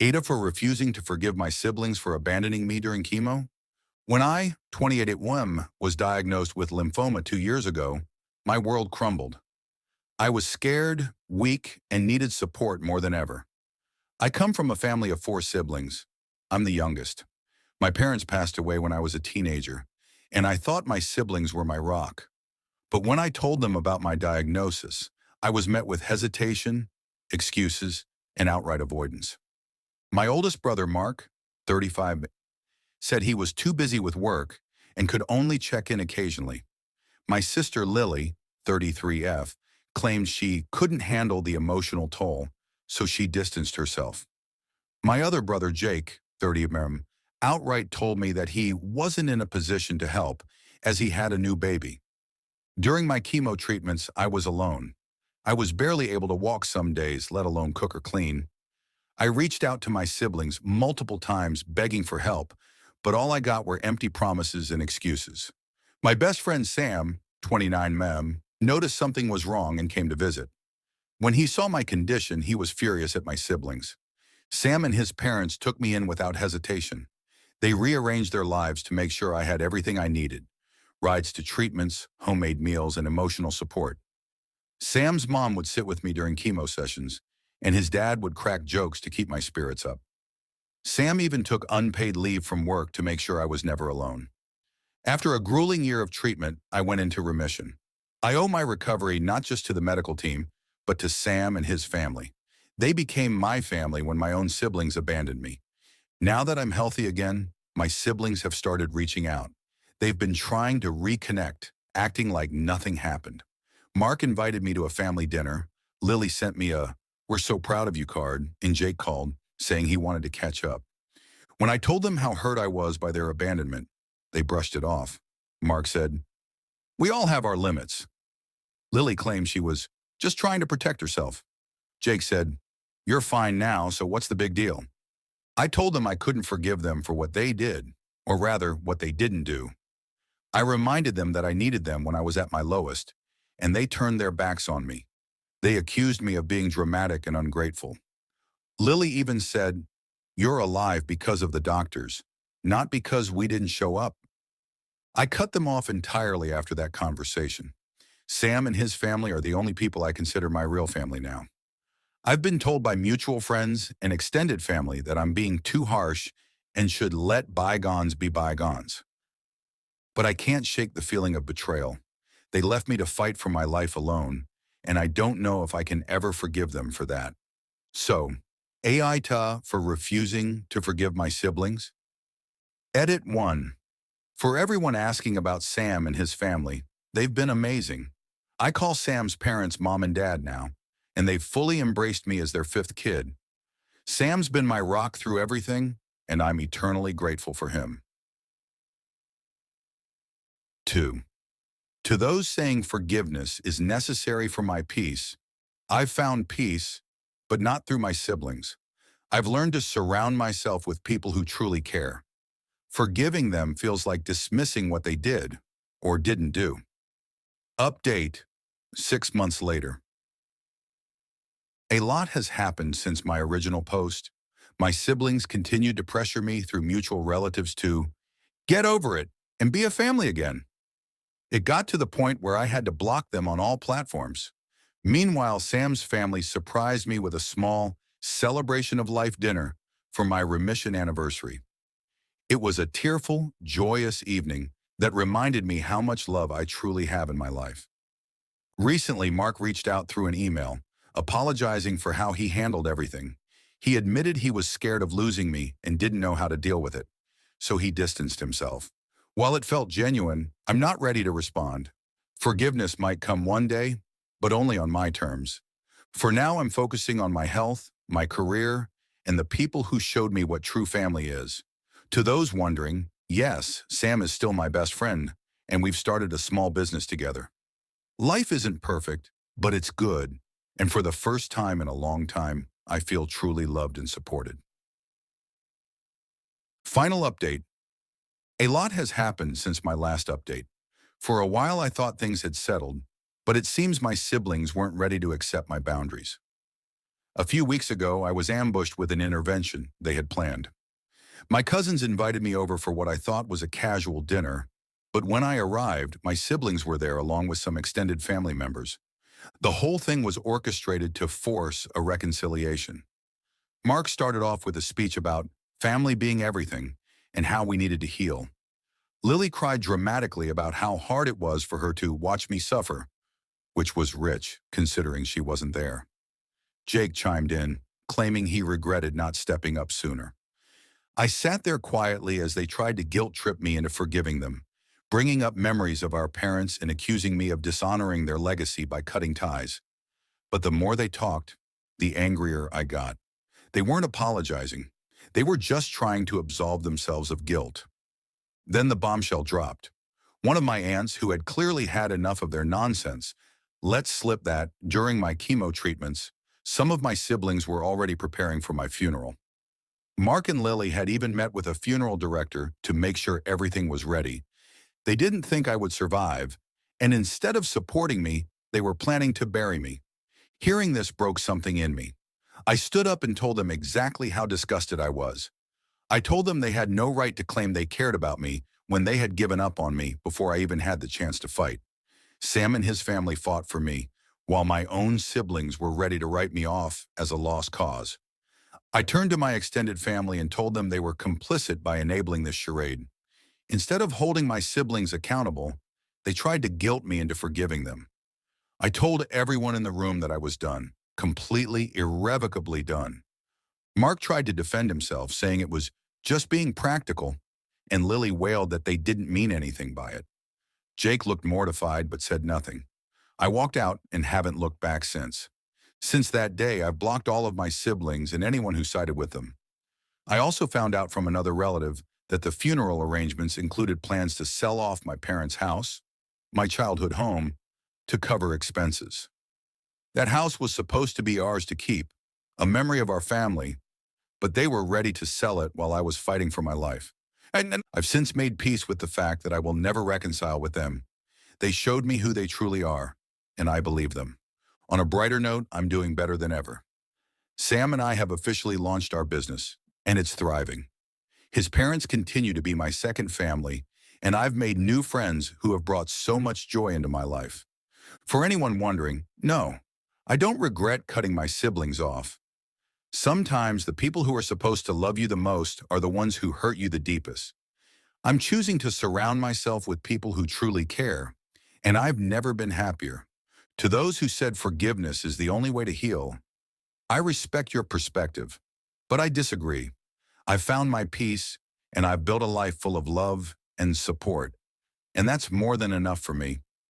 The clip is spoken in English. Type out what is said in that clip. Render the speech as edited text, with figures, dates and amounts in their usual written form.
Ada for refusing to forgive my siblings for abandoning me during chemo? When I, 28 at WM, was diagnosed with lymphoma 2 years ago, my world crumbled. I was scared, weak, and needed support more than ever. I come from a family of 4 siblings. I'm the youngest. My parents passed away when I was a teenager, and I thought my siblings were my rock. But when I told them about my diagnosis, I was met with hesitation, excuses, and outright avoidance. My oldest brother, Mark, 35, said he was too busy with work and could only check in occasionally. My sister, Lily, 33F, claimed she couldn't handle the emotional toll, so she distanced herself. My other brother, Jake, 30M, outright told me that he wasn't in a position to help as he had a new baby. During my chemo treatments, I was alone. I was barely able to walk some days, let alone cook or clean. I reached out to my siblings multiple times begging for help, but all I got were empty promises and excuses. My best friend Sam, 29 noticed something was wrong and came to visit. When he saw my condition, he was furious at my siblings. Sam and his parents took me in without hesitation. They rearranged their lives to make sure I had everything I needed: rides to treatments, homemade meals, and emotional support. Sam's mom would sit with me during chemo sessions, and his dad would crack jokes to keep my spirits up. Sam even took unpaid leave from work to make sure I was never alone. After a grueling year of treatment, I went into remission. I owe my recovery not just to the medical team, but to Sam and his family. They became my family when my own siblings abandoned me. Now that I'm healthy again, my siblings have started reaching out. They've been trying to reconnect, acting like nothing happened. Mark invited me to a family dinner. Lily sent me a "We're so proud of you" card, and Jake called, saying he wanted to catch up. When I told them how hurt I was by their abandonment, they brushed it off. Mark said, "We all have our limits." Lily claimed she was just trying to protect herself. Jake said, "You're fine now, so what's the big deal?" I told them I couldn't forgive them for what they did, or rather, what they didn't do. I reminded them that I needed them when I was at my lowest, and they turned their backs on me. They accused me of being dramatic and ungrateful. Lily even said, "You're alive because of the doctors, not because we didn't show up." I cut them off entirely after that conversation. Sam and his family are the only people I consider my real family now. I've been told by mutual friends and extended family that I'm being too harsh and should let bygones be bygones. But I can't shake the feeling of betrayal. They left me to fight for my life alone, and I don't know if I can ever forgive them for that. So, Aita for refusing to forgive my siblings. Edit 1. For everyone asking about Sam and his family, they've been amazing. I call Sam's parents mom and dad now, and they've fully embraced me as their fifth kid. Sam's been my rock through everything, and I'm eternally grateful for him. 2. To those saying forgiveness is necessary for my peace, I've found peace, but not through my siblings. I've learned to surround myself with people who truly care. Forgiving them feels like dismissing what they did or didn't do. Update, 6 months later. A lot has happened since my original post. My siblings continued to pressure me through mutual relatives to get over it and be a family again. It got to the point where I had to block them on all platforms. Meanwhile, Sam's family surprised me with a small celebration of life dinner for my remission anniversary. It was a tearful, joyous evening that reminded me how much love I truly have in my life. Recently, Mark reached out through an email, apologizing for how he handled everything. He admitted he was scared of losing me and didn't know how to deal with it, so he distanced himself. While it felt genuine, I'm not ready to respond. Forgiveness might come one day, but only on my terms. For now, I'm focusing on my health, my career, and the people who showed me what true family is. To those wondering, yes, Sam is still my best friend, and we've started a small business together. Life isn't perfect, but it's good, and for the first time in a long time, I feel truly loved and supported. Final update. A lot has happened since my last update. For a while I thought things had settled, but it seems my siblings weren't ready to accept my boundaries. A few weeks ago, I was ambushed with an intervention they had planned. My cousins invited me over for what I thought was a casual dinner, but when I arrived, my siblings were there along with some extended family members. The whole thing was orchestrated to force a reconciliation. Mark started off with a speech about family being everything and how we needed to heal. Lily cried dramatically about how hard it was for her to watch me suffer, which was rich, considering she wasn't there. Jake chimed in, claiming he regretted not stepping up sooner. I sat there quietly as they tried to guilt-trip me into forgiving them, bringing up memories of our parents and accusing me of dishonoring their legacy by cutting ties. But the more they talked, the angrier I got. They weren't apologizing. They were just trying to absolve themselves of guilt. Then the bombshell dropped. One of my aunts, who had clearly had enough of their nonsense, let slip that, during my chemo treatments, some of my siblings were already preparing for my funeral. Mark and Lily had even met with a funeral director to make sure everything was ready. They didn't think I would survive, and instead of supporting me, they were planning to bury me. Hearing this broke something in me. I stood up and told them exactly how disgusted I was. I told them they had no right to claim they cared about me when they had given up on me before I even had the chance to fight. Sam and his family fought for me, while my own siblings were ready to write me off as a lost cause. I turned to my extended family and told them they were complicit by enabling this charade. Instead of holding my siblings accountable, they tried to guilt me into forgiving them. I told everyone in the room that I was done, completely, irrevocably done. Mark tried to defend himself, saying it was just being practical, and Lily wailed that they didn't mean anything by it. Jake looked mortified but said nothing. I walked out and haven't looked back since. Since that day, I've blocked all of my siblings and anyone who sided with them. I also found out from another relative that the funeral arrangements included plans to sell off my parents' house, my childhood home, to cover expenses. That house was supposed to be ours to keep, a memory of our family, but they were ready to sell it while I was fighting for my life. And I've since made peace with the fact that I will never reconcile with them. They showed me who they truly are, and I believe them. On a brighter note, I'm doing better than ever. Sam and I have officially launched our business, and it's thriving. His parents continue to be my second family, and I've made new friends who have brought so much joy into my life. For anyone wondering, no, I don't regret cutting my siblings off. Sometimes the people who are supposed to love you the most are the ones who hurt you the deepest. I'm choosing to surround myself with people who truly care, and I've never been happier. To those who said forgiveness is the only way to heal, I respect your perspective, but I disagree. I've found my peace, and I've built a life full of love and support, and that's more than enough for me.